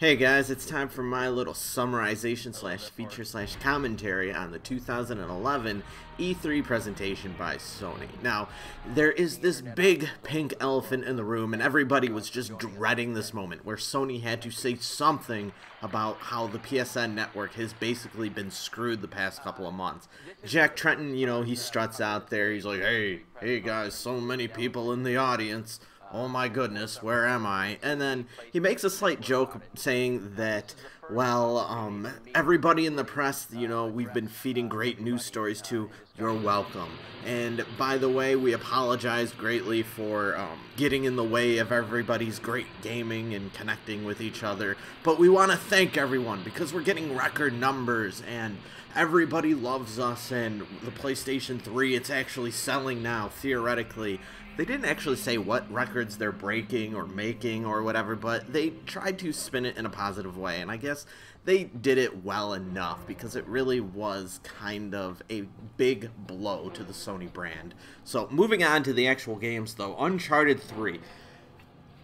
Hey guys, it's time for my little summarization slash feature slash commentary on the 2011 E3 presentation by Sony. Now, there is this big pink elephant in the room, and everybody was just dreading this moment where Sony had to say something about how the PSN network has basically been screwed the past couple of months. Jack Tretton, he struts out there, he's like, hey guys, so many people in the audience. Oh my goodness, where am I? And then he makes a slight joke saying that, well, everybody in the press, we've been feeding great news stories to, you're welcome. And by the way, we apologize greatly for getting in the way of everybody's great gaming and connecting with each other. But we want to thank everyone because we're getting record numbers and everybody loves us, and the PlayStation 3, it's actually selling now, theoretically. They didn't actually say what records they're breaking or making or whatever, but they tried to spin it in a positive way, and I guess they did it well enough because it really was kind of a big blow to the Sony brand. So moving on to the actual games though, Uncharted 3.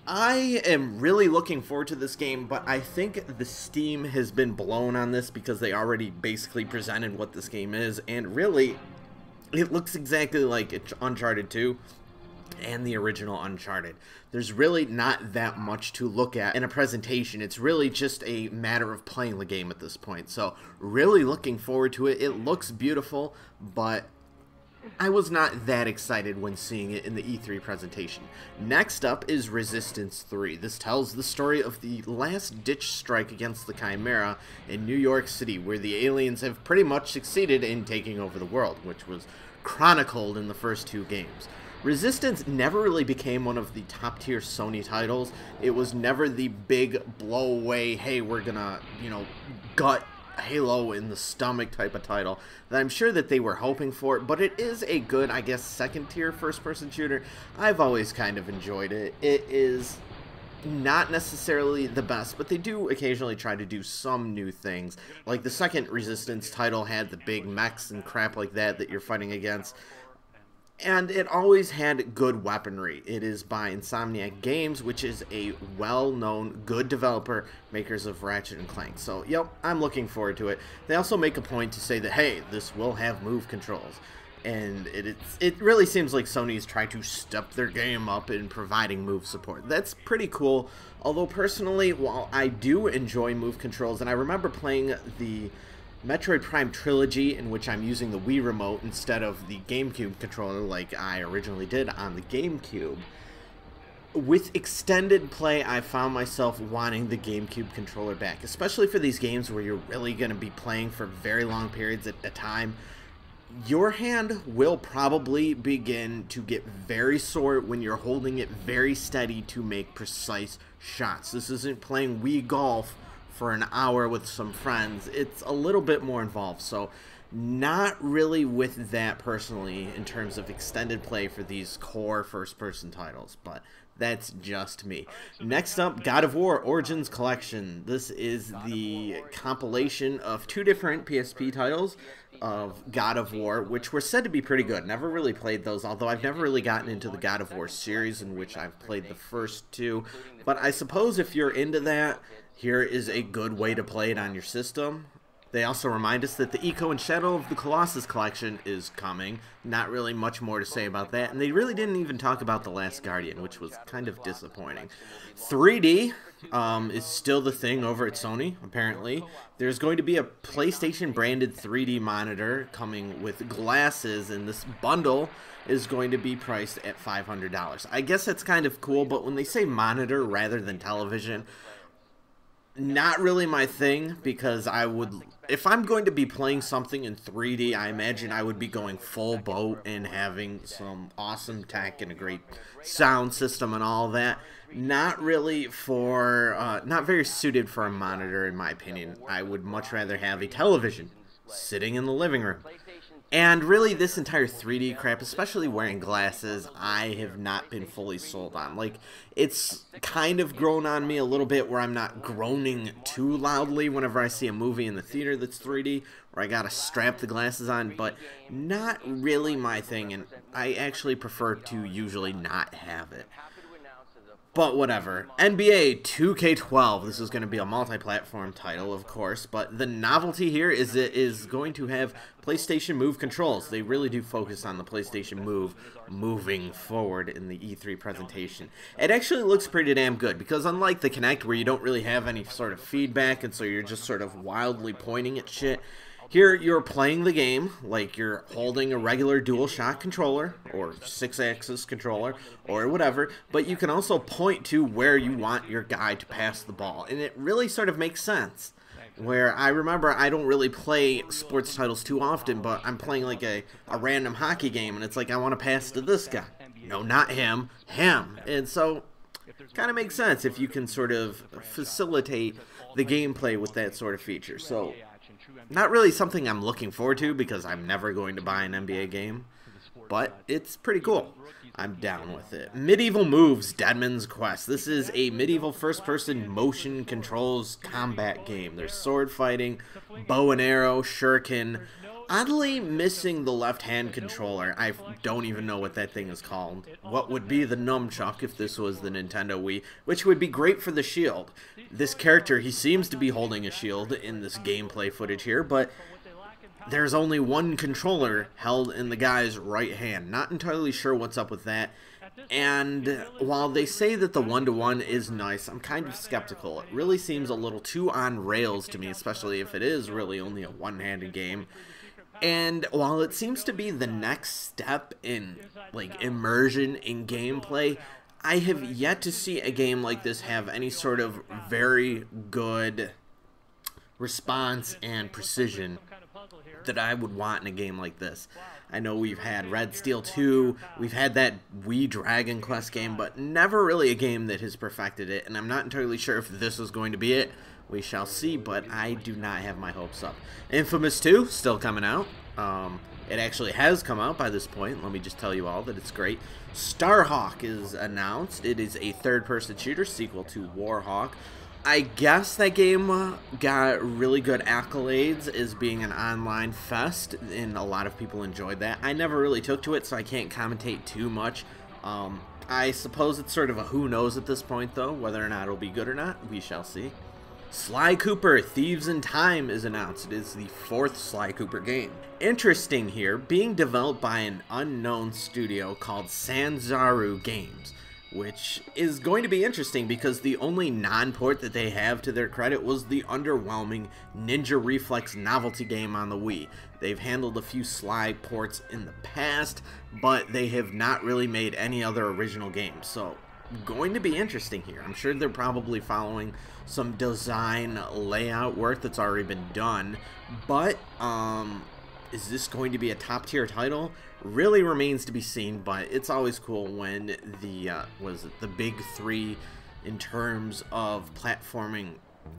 I am really looking forward to this game, but I think the steam has been blown on this because they already basically presented what this game is, and really, it looks exactly like Uncharted 2 and the original Uncharted. There's really not that much to look at in a presentation. It's really just a matter of playing the game at this point. So really looking forward to it. It looks beautiful, but I was not that excited when seeing it in the E3 presentation. Next up is Resistance 3. This tells the story of the last-ditch strike against the Chimera in New York City, where the aliens have pretty much succeeded in taking over the world, which was chronicled in the first two games. Resistance never really became one of the top-tier Sony titles. It was never the big blow-away, hey, we're gonna, gut Halo in the stomach type of title that I'm sure that they were hoping for, but it is a good, I guess, second-tier first-person shooter. I've always kind of enjoyed it. It is not necessarily the best, but they do occasionally try to do some new things. Like the second Resistance title had the big mechs and crap like that you're fighting against. And it always had good weaponry. It is by Insomniac Games, which is a well-known, good developer, makers of Ratchet and Clank. So, yep, I'm looking forward to it. They also make a point to say that, hey, this will have move controls. And it really seems like Sony is trying to step their game up in providing move support. That's pretty cool. Although, personally, while I do enjoy move controls, and I remember playing the Metroid Prime Trilogy, in which I'm using the Wii Remote instead of the GameCube controller like I originally did on the GameCube. With extended play, I found myself wanting the GameCube controller back, especially for these games where you're really going to be playing for very long periods at a time. Your hand will probably begin to get very sore when you're holding it very steady to make precise shots. This isn't playing Wii Golf for an hour with some friends. It's a little bit more involved, so not really with that personally in terms of extended play for these core first-person titles, but that's just me. Next up, God of War Origins Collection. This is the compilation of two different PSP titles of God of War, which were said to be pretty good. Never really played those, although I've never really gotten into the God of War series, in which I've played the first two. But I suppose if you're into that, here is a good way to play it on your system. They also remind us that the Echo and Shadow of the Colossus collection is coming. Not really much more to say about that. And they really didn't even talk about The Last Guardian, which was kind of disappointing. 3D is still the thing over at Sony, apparently. There's going to be a PlayStation-branded 3D monitor coming with glasses, and this bundle is going to be priced at $500. I guess that's kind of cool, but when they say monitor rather than television, not really my thing, because if I'm going to be playing something in 3D, I imagine I would be going full boat and having some awesome tech and a great sound system and all that. Not really not very suited for a monitor, in my opinion. I would much rather have a television sitting in the living room. And really, this entire 3D crap, especially wearing glasses, I have not been fully sold on. Like, it's kind of grown on me a little bit where I'm not groaning too loudly whenever I see a movie in the theater that's 3D, where I gotta strap the glasses on, but not really my thing, and I actually prefer to usually not have it. But whatever. NBA 2K12. This is going to be a multi-platform title, of course. But the novelty here is it is going to have PlayStation Move controls. They really do focus on the PlayStation Move moving forward in the E3 presentation. It actually looks pretty damn good because unlike the Kinect where you don't really have any sort of feedback and so you're just sort of wildly pointing at shit, here you're playing the game like you're holding a regular DualShock controller or 6-axis controller or whatever, but you can also point to where you want your guy to pass the ball, and it really sort of makes sense. Where I remember I don't really play sports titles too often, but I'm playing like a random hockey game, and it's like I want to pass to this guy. No, not him, him. And so kind of makes sense if you can sort of facilitate the gameplay with that sort of feature. So not really something I'm looking forward to because I'm never going to buy an NBA game, but it's pretty cool. I'm down with it. Medieval Moves, Deadman's Quest. This is a medieval first-person motion controls combat game. There's sword fighting, bow and arrow, shuriken. Oddly missing the left-hand controller. I don't even know what that thing is called. What would be the nunchuck if this was the Nintendo Wii, which would be great for the shield. This character, he seems to be holding a shield in this gameplay footage here, but there's only one controller held in the guy's right hand. Not entirely sure what's up with that. And while they say that the one-to-one is nice, I'm kind of skeptical. It really seems a little too on rails to me, especially if it is really only a one-handed game. And while it seems to be the next step in, like, immersion in gameplay, I have yet to see a game like this have any sort of very good response and precision that I would want in a game like this. I know we've had Red Steel 2, we've had that Wii Dragon Quest game, but never really a game that has perfected it, and I'm not entirely sure if this is going to be it. We shall see, but I do not have my hopes up. Infamous 2, still coming out. It actually has come out by this point. Let me just tell you all that it's great. Starhawk is announced. It is a third-person shooter sequel to Warhawk. I guess that game got really good accolades as being an online fest, and a lot of people enjoyed that. I never really took to it, so I can't commentate too much. I suppose it's sort of a who knows at this point, though. Whether or not it'll be good or not, we shall see. Sly Cooper Thieves in Time is announced. It is the 4th Sly Cooper game. Interesting here, being developed by an unknown studio called Sanzaru Games, which is going to be interesting because the only non-port that they have to their credit was the underwhelming Ninja Reflex novelty game on the Wii. They've handled a few Sly ports in the past, but they have not really made any other original games, so going to be interesting here. I'm sure they're probably following some design layout work that's already been done, but is this going to be a top tier title? Really remains to be seen, but it's always cool when the big three in terms of platforming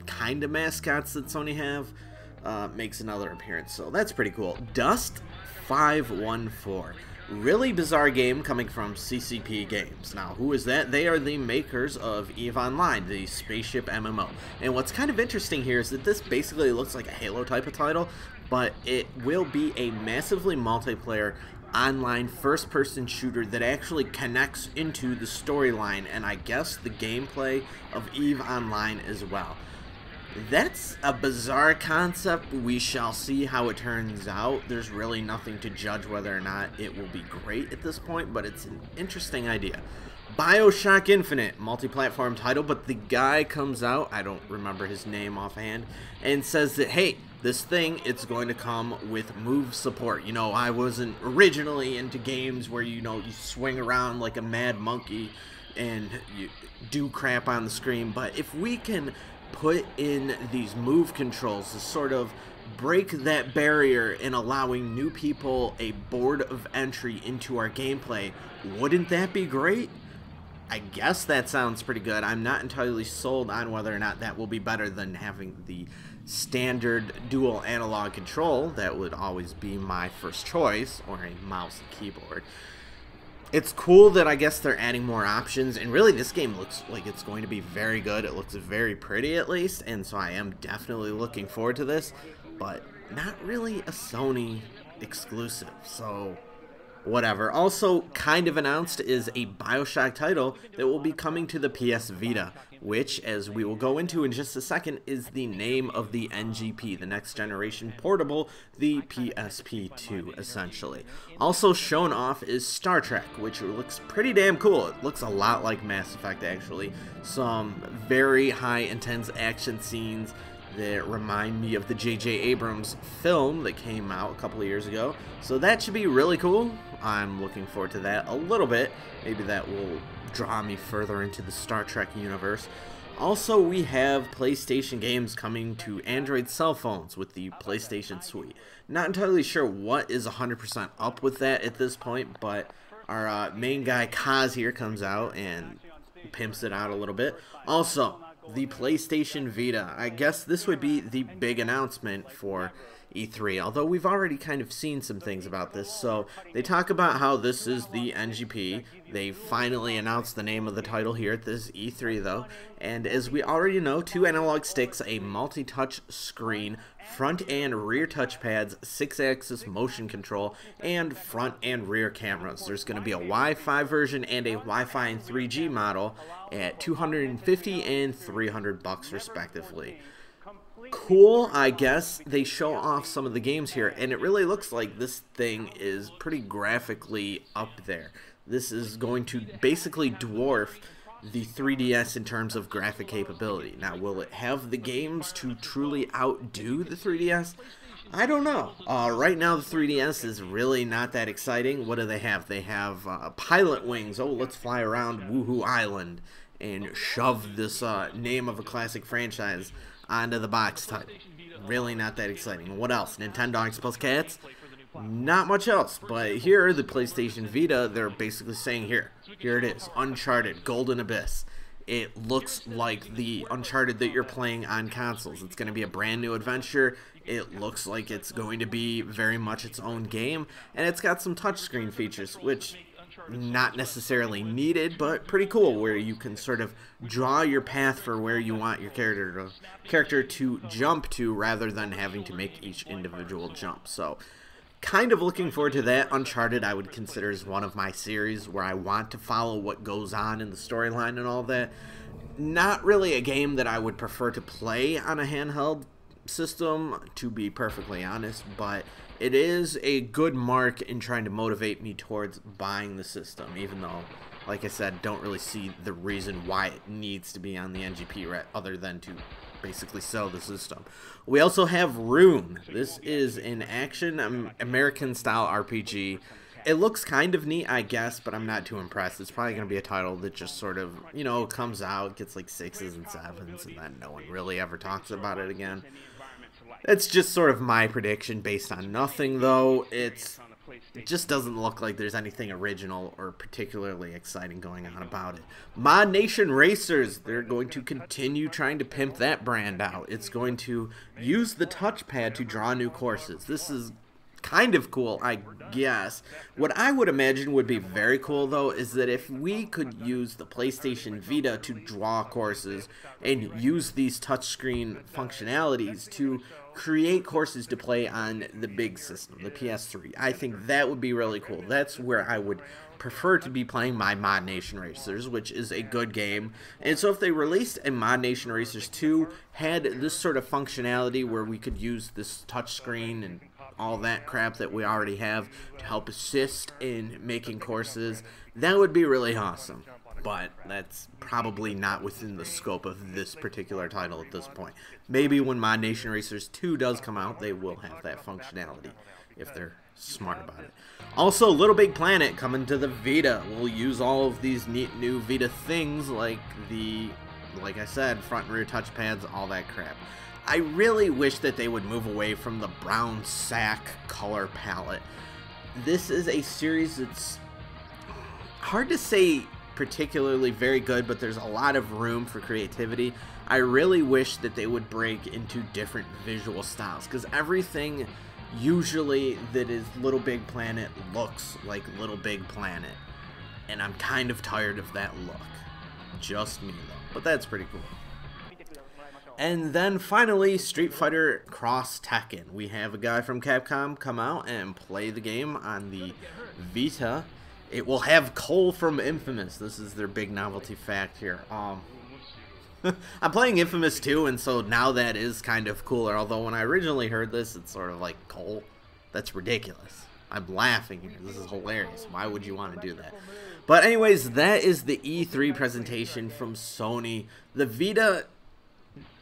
kind of mascots that Sony have makes another appearance, so that's pretty cool. Dust 514. Really bizarre game coming from CCP Games. Now, who is that? They are the makers of EVE Online, the spaceship MMO. And what's kind of interesting here is that this basically looks like a Halo type of title, but it will be a massively multiplayer online first-person shooter that actually connects into the storyline and I guess the gameplay of EVE Online as well. That's a bizarre concept. We shall see how it turns out. There's really nothing to judge whether or not it will be great at this point, but it's an interesting idea. BioShock Infinite, multi-platform title, but the guy comes out, I don't remember his name offhand, and says that, hey, this thing, it's going to come with move support. You know, I wasn't originally into games where, you know, you swing around like a mad monkey and you do crap on the screen, but if we can put in these move controls to sort of break that barrier in allowing new people a board of entry into our gameplay, wouldn't that be great? I guess that sounds pretty good. I'm not entirely sold on whether or not that will be better than having the standard dual analog control. That would always be my first choice, or a mouse and keyboard. It's cool that I guess they're adding more options, and really this game looks like it's going to be very good. It looks very pretty at least, and so I am definitely looking forward to this, but not really a Sony exclusive, so whatever. Also kind of announced is a BioShock title that will be coming to the PS Vita, which, as we will go into in just a second, is the name of the NGP, the next generation portable, the PSP2, essentially. Also shown off is Star Trek, which looks pretty damn cool. It looks a lot like Mass Effect, actually. Some very high intense action scenes that remind me of the J.J. Abrams film that came out a couple of years ago. So that should be really cool. I'm looking forward to that a little bit. Maybe that will draw me further into the Star Trek universe. Also, we have PlayStation games coming to Android cell phones with the PlayStation Suite. Not entirely sure what is 100% up with that at this point, but our main guy Kaz here comes out and pimps it out a little bit. Also, the PlayStation Vita. I guess this would be the big announcement for E3, although we've already kind of seen some things about this. So they talk about how this is the NGP. They finally announced the name of the title here at this E3 though, and as we already know, 2 analog sticks, a multi-touch screen, front and rear touchpads, 6-axis motion control, and front and rear cameras. There's going to be a Wi-Fi version and a Wi-Fi and 3G model at $250 and $300 respectively. Cool, I guess. They show off some of the games here, and it really looks like this thing is pretty graphically up there. This is going to basically dwarf the 3DS in terms of graphic capability. Now, will it have the games to truly outdo the 3DS? I don't know. Right now, the 3DS is really not that exciting. What do they have? They have Pilot Wings. Oh, let's fly around Woohoo Island and shove this name of a classic franchise onto the box type. Really not that exciting. What else? Nintendo X+ Cats? Not much else. But here, the PlayStation Vita, they're basically saying here it is. Uncharted, Golden Abyss. It looks like the Uncharted that you're playing on consoles. It's going to be a brand new adventure. It looks like it's going to be very much its own game. And it's got some touchscreen features, which not necessarily needed, but pretty cool, where you can sort of draw your path for where you want your character to jump to rather than having to make each individual jump. So kind of looking forward to that. Uncharted I would consider as one of my series where I want to follow what goes on in the storyline and all that. Not really a game that I would prefer to play on a handheld system, to be perfectly honest, but it is a good mark in trying to motivate me towards buying the system, even though, like I said, don't really see the reason why it needs to be on the NGP other than to basically sell the system. We also have Rune. This is an action American-style RPG. It looks kind of neat, I guess, but I'm not too impressed. It's probably going to be a title that just sort of, you know, comes out, gets like 6s and 7s, and then no one really ever talks about it again. It's just sort of my prediction based on nothing, though. It just doesn't look like there's anything original or particularly exciting going on about it. Mod Nation Racers, they're going to continue trying to pimp that brand out. It's going to use the touchpad to draw new courses. This is kind of cool, I guess. What I would imagine would be very cool, though, is that if we could use the PlayStation Vita to draw courses and use these touchscreen functionalities to create courses to play on the big system, the PS3. I think that would be really cool. That's where I would prefer to be playing my Mod Nation Racers, which is a good game. And so if they released a Mod Nation Racers 2, had this sort of functionality where we could use this touchscreen and all that crap that we already have to help assist in making courses, that would be really awesome. But that's probably not within the scope of this particular title at this point. Maybe when Mod Nation Racers 2 does come out, they will have that functionality, if they're smart about it. Also, Little Big Planet coming to the Vita. We'll use all of these neat new Vita things like I said, front and rear touchpads, all that crap. I really wish that they would move away from the brown sack color palette. This is a series that's hard to say particularly very good, but there's a lot of room for creativity. I really wish that they would break into different visual styles, because everything usually that is Little Big Planet looks like Little Big Planet, and I'm kind of tired of that look. Just me though, but that's pretty cool. And then finally, Street Fighter Cross Tekken. We have a guy from Capcom come out and play the game on the Vita, it will have Cole from Infamous. This is their big novelty fact here. I'm playing Infamous 2, and so now that is kind of cooler. Although when I originally heard this, it's sort of like, Cole? That's ridiculous. I'm laughing here. This is hilarious. Why would you want to do that? But anyways, that is the E3 presentation from Sony. The Vita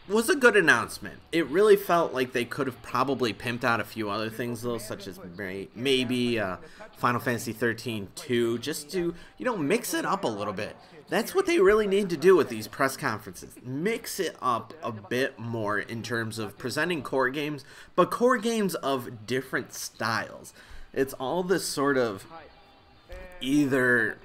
was a good announcement. It really felt like they could have probably pimped out a few other things, though, such as maybe Final Fantasy 13 2, just to, you know, mix it up a little bit. That's what they really need to do with these press conferences. Mix it up a bit more in terms of presenting core games, but core games of different styles. It's all this sort of either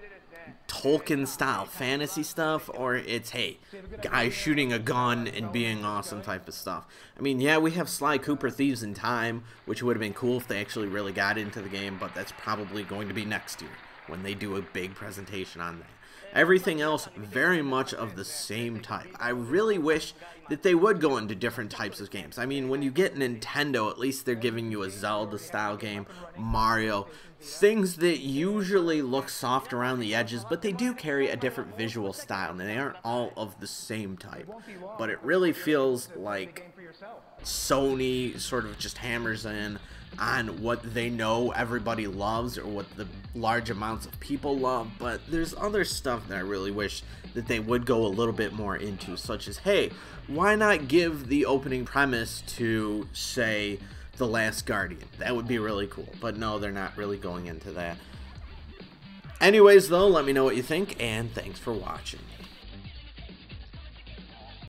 Tolkien style fantasy stuff, or it's, hey, guys shooting a gun and being awesome type of stuff. I mean, yeah, we have Sly Cooper Thieves in Time, which would have been cool if they actually really got into the game, but that's probably going to be next year when they do a big presentation on that. Everything else very much of the same type. I really wish that they would go into different types of games. I mean, when you get Nintendo, at least they're giving you a Zelda-style game, Mario, things that usually look soft around the edges, but they do carry a different visual style, and they aren't all of the same type. But it really feels like Sony sort of just hammers in on what they know everybody loves, or what the large amounts of people love, but there's other stuff that I really wish that they would go a little bit more into, such as, hey, why not give the opening premise to, say, The Last Guardian? That would be really cool, but no, they're not really going into that. Anyways, though, let me know what you think, and thanks for watching.